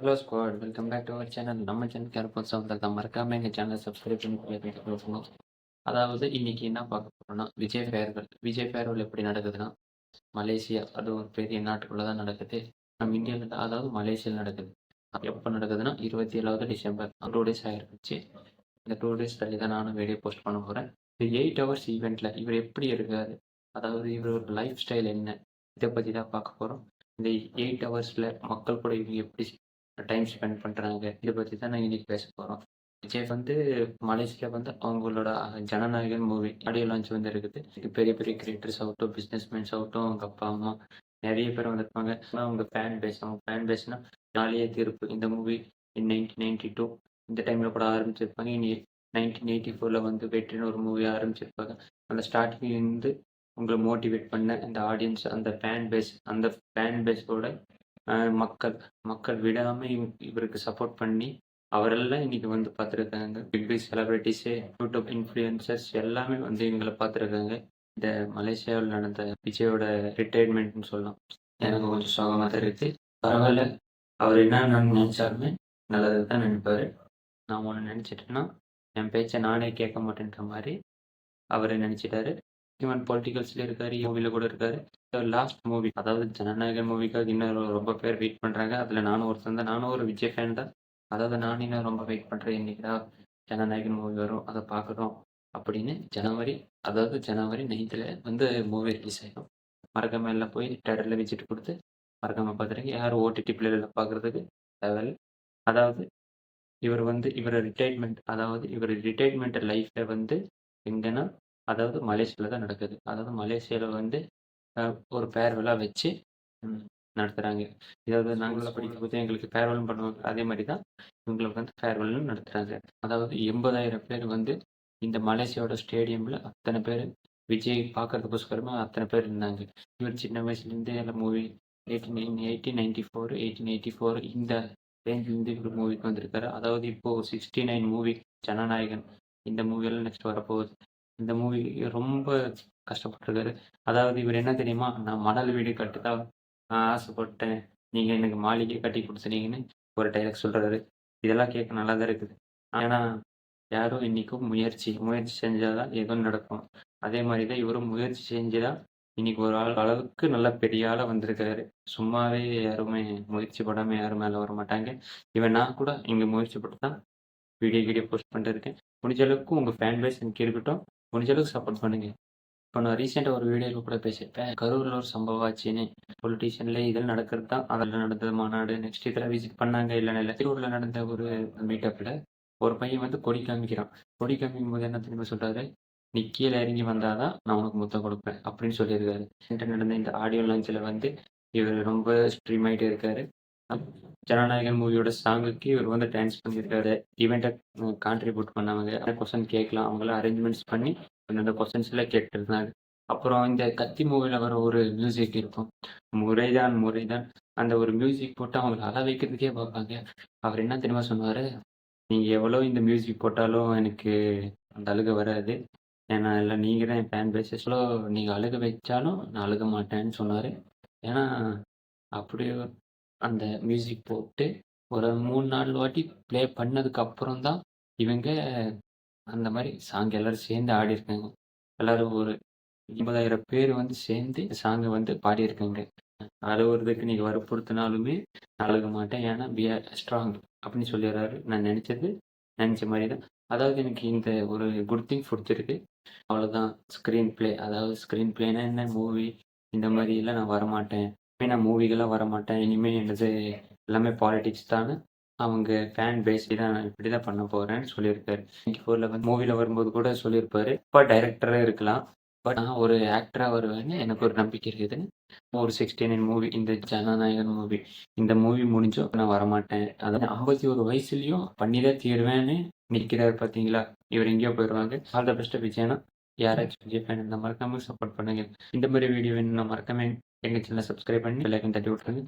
Hello squad, welcome back to our channel. நம்ம சேனலுக்கு யாரும் புதுசாக வந்திருந்தா மறக்காம எங்கள் சேனலை சப்ஸ்கிரைப் பண்ணி பேசணும். அதாவது இன்னைக்கு என்ன பார்க்க போறோம்னா, விஜய் ஃபேர்வெல் எப்படி நடக்குதுன்னா, மலேசியா அது ஒரு பெரிய நாட்டுக்குள்ள தான் நடக்குது. நம்ம இந்தியாவில் அதாவது மலேசியாவில் நடக்குது. அது எப்போ நடக்குதுன்னா 27வது டிசம்பர் 2 டேஸ் ஆயிருச்சு. இந்த 2 டேஸ் தள்ளி தான் நானும் வீடியோ போஸ்ட் பண்ண போகிறேன். இந்த 8 ஹவர்ஸ் ஈவெண்ட்டில் இவர் எப்படி இருக்காரு, அதாவது இவரோட லைஃப் ஸ்டைல் என்ன, இதை பற்றி தான் பார்க்க போகிறோம். இந்த 8 ஹவர்ஸில் மக்கள் கூட இவங்க எப்படி டைம் ஸ்பெண்ட் பண்ணுறாங்க, இதை பற்றி தான் நான் இன்னைக்கு பேச போகிறோம். விஜய் வந்து மலேசியா வந்து அவங்களோட ஜனநாயகன் மூவி ஆடியோ லான்ச் வந்து இருக்குது. பெரிய பெரிய கிரியேட்டர்ஸ் ஆகட்டும், பிஸ்னஸ் மேன்ஸ் ஆகட்டும், அவங்க அப்பா அம்மா நிறைய பேர் வந்திருப்பாங்க. ஆனால் அவங்க ஃபேன் பேஸ்னா ஜாலியாக தீர்ப்பு. இந்த மூவி 1992 இந்த டைமில் கூட ஆரம்பிச்சிருப்பாங்க. இனி 1984 வந்து வெற்றின்னு ஒரு மூவி ஆரம்பிச்சிருப்பாங்க. அந்த ஸ்டார்டிங்லேருந்து உங்களை மோட்டிவேட் பண்ண இந்த ஆடியன்ஸ், அந்த ஃபேன் பேஸோட மக்கள் மக்கள் விடாமல் இவருக்கு சப்போர்ட் பண்ணி அவரெல்லாம் இன்னைக்கு வந்து பார்த்துருக்காங்க. Big big celebrities, YouTube influencers எல்லாமே வந்து இவங்களை பார்த்துருக்காங்க. இந்த மலேசியாவில் நடந்த விஜயோட ரிட்டையர்மெண்ட்னு சொல்லலாம். எனக்கு கொஞ்சம் சோகமாக தான் இருக்குது. பரவாயில்ல, அவர் என்ன நினைச்சாலுமே நல்லது தான் நினைப்பாரு. நான் ஒன்று நினச்சிட்டேன்னா என் பேச்சை நானே கேட்க மாட்டேன்ற மாதிரி அவர் நினச்சிட்டாரு. ஈவன் பொலிட்டிகல்ஸ்ல இருக்காரு, மூவியில் கூட இருக்காரு. லாஸ்ட் மூவி அதாவது ஜனநாயகன் மூவிக்காக இன்னும் ரொம்ப பேர் வெயிட் பண்ணுறாங்க. அதில் நானும் ஒருத்தன் தான். நானும் ஒரு விஜய் ஃபேன் தான். அதாவது நான் இன்னும் ரொம்ப வெயிட் பண்ணுறேன், இன்னைக்குதான் ஜனநாயகன் மூவி வரும், அதை பார்க்கணும் அப்படின்னு. ஜனவரி 9th வந்து மூவி ரிலீஸ் ஆகிடும். மறக்காம எல்லாம் போய் தேட்டரில் விசிட் கொடுத்து மறக்காம பார்த்துருங்க. யாரும் ஓடிடி பிளேல பார்க்குறதுக்கு தேவையில்லை. அதாவது இவர் ரிட்டையர்மெண்ட் லைஃப்பில் வந்து எங்கன்னா அதாவது மலேசியாவில் தான் நடக்குது. அதாவது மலேசியாவில் வந்து ஒரு ஃபேர்வெல்லாக வச்சு நடத்துகிறாங்க. இதாவது நாங்களாம் படிக்கும்போது எங்களுக்கு ஃபேர்வெல்லும் பண்ணுவாங்க. அதே மாதிரி தான் இவங்களுக்கு வந்து ஃபேர்வெல்லும் நடத்துகிறாங்க. அதாவது 80,000 பேர் வந்து இந்த மலேசியாவோட ஸ்டேடியமில் அத்தனை பேர் விஜய் பார்க்கறதுக்கோஸ்கரமாக அத்தனை பேர் இருந்தாங்க. இவர் சின்ன வயசுலேருந்தே எல்லாம் மூவி 1894 இந்த ரேஞ்சிலேருந்து இவர் மூவிக்கு வந்திருக்காரு. அதாவது இப்போது 69 மூவி ஜனநாயகன் இந்த மூவியெல்லாம் நெக்ஸ்ட் வரப்போகுது. இந்த மூவி ரொம்ப கஷ்டப்பட்டிருக்காரு. அதாவது இவர் என்ன தெரியுமா, நான் மணல் வீடு கட்டுதான் ஆசைப்பட்டேன், நீங்கள் எனக்கு மாளிகை கட்டி கொடுத்துனீங்கன்னு ஒரு டைலாக் சொல்கிறாரு. இதெல்லாம் கேட்க நல்லா தான் இருக்குது. ஆனால் யாரும் இன்றைக்கும் முயற்சி செஞ்சால் தான் எதுவும் நடக்கும். அதே மாதிரி தான் இவரும் முயற்சி செஞ்சுதான் இன்னைக்கு ஒரு அளவுக்கு நல்ல பெரிய ஆளாக வந்திருக்காரு. சும்மாவே யாருமே முயற்சி படாமல் யாரும் மேலே வர மாட்டாங்க. நான் கூட இங்கே முயற்சி பட்டு தான் வீடியோ போஸ்ட் பண்ணிருக்கேன். முடிஞ்ச அளவுக்கு உங்கள் ஃபேன் பேஸ் எனக்கு இருக்கட்டும், முடிஞ்ச அளவுக்கு சப்போர்ட் பண்ணுங்க. இப்போ நான் ரீசெண்டாக ஒரு வீடியோவில் கூட பேசியிருப்பேன். கரூரில் ஒரு சம்பவம் ஆச்சுன்னு. பொலிட்டீஷியன்ல இதில் நடக்கிறது தான். அதில் நடந்தது மாநாடு. நெக்ஸ்ட் இதில் விசிட் பண்ணாங்க. இல்லை திருவூரில் நடந்த ஒரு மீட்டப்பில் ஒரு பையன் வந்து கொடி காமிக்கிறான். கொடி காமிக்கும் போது என்ன திரும்ப சொல்கிறாரு, நீ கீழே இறங்கி வந்தாதான் நான் உனக்கு முத்தம் கொடுப்பேன் அப்படின்னு சொல்லியிருக்காரு. நடந்த இந்த ஆடியோ லான்ச்சில் வந்து இவர் ரொம்ப ஸ்ட்ரீம் ஆகிட்டே இருக்காரு. ஜனநாயகன் மூவியோட சாங்குக்கு இவர் வந்து டான்ஸ் பண்ணியிருக்காரு. ஈவெண்ட்டை கான்ட்ரிபியூட் பண்ணவங்க கொஸ்டின் கேட்கலாம், அவங்களாம் அரேஞ்ச்மெண்ட்ஸ் பண்ணி அந்த கொஸ்டின்ஸ்லாம் கேட்டுருந்தாங்க. அப்புறம் இந்த கத்தி மூவியில் வர ஒரு மியூசிக் இருக்கும், முறைதான். அந்த ஒரு மியூசிக் போட்டு அவங்களுக்கு அழ வைக்கிறதுக்கே பார்ப்பாங்க. அவர் என்ன தெரியுமா சொன்னார், நீங்கள் எவ்வளோ இந்த மியூசிக் போட்டாலும் எனக்கு அந்த அழுக வராது. ஏன்னா இல்லை, நீங்கள் தான் என் ஃபேன் பேஸஸ்லோ, நீங்கள் அழுக வச்சாலும் நான் அழுக மாட்டேன்னு சொன்னார். ஏன்னா அப்படியே அந்த மியூசிக் போட்டு ஒரு 3-4 வாட்டி ப்ளே பண்ணதுக்கு அப்புறம் தான் இவங்க அந்த மாதிரி சாங் எல்லாரும் சேர்ந்து ஆடியிருக்காங்க. எல்லாரும் ஒரு 80,000 பேர் வந்து சேர்ந்து சாங்கை வந்து பாடியிருக்காங்க. அழுவுறதுக்கு நீங்கள் வற்புறுத்தினாலுமே நான் அழுக மாட்டேன், ஏன்னா பி ஆர் ஸ்ட்ராங் அப்படின்னு சொல்லிடுறாரு. நான் நினச்ச மாதிரி தான். அதாவது எனக்கு இந்த ஒரு குட் திங் பிடிச்சிருக்கு. அவ்வளோதான். ஸ்க்ரீன் பிளேனா என்ன, மூவி இந்த மாதிரிலாம் நான் வரமாட்டேன். நான் மூவிகளாக வரமாட்டேன். இனிமேல் எனது எல்லாமே பாலிடிக்ஸ் தான். அவங்க ஃபேன் பேஸ் தான், நான் இப்படி தான் பண்ண போகிறேன்னு சொல்லியிருக்காரு. 24 வந்து மூவியில் வரும்போது கூட சொல்லியிருப்பாரு, இப்போ டைரக்டராக இருக்கலாம், பட் நான் ஒரு ஆக்டராக வருவேன்னு எனக்கு ஒரு நம்பிக்கை இருக்குது. ஒரு 69 மூவி, இந்த ஜனநாயகன் மூவி, இந்த மூவி முடிஞ்சோ நான் வரமாட்டேன். அதாவது 51 வயசுலையும் பண்ணி தான் தீருவேன்னு நிற்கிறார். பார்த்தீங்களா, இவர் எங்கேயோ போயிடுவாங்க. ஆல் த பெஸ்ட் விஜயனா. யாராச்சும் விஜய் ஃபேன் இருந்தால் மறக்காமல் சப்போர்ட் பண்ணுங்க. இந்த மாதிரி வீடியோ வேணும்னா மறக்காம எங்கள் சேனலை சப்ஸ்கிரைப் பண்ணி பெல் ஐக்கன் தட்டி விட்ருங்க.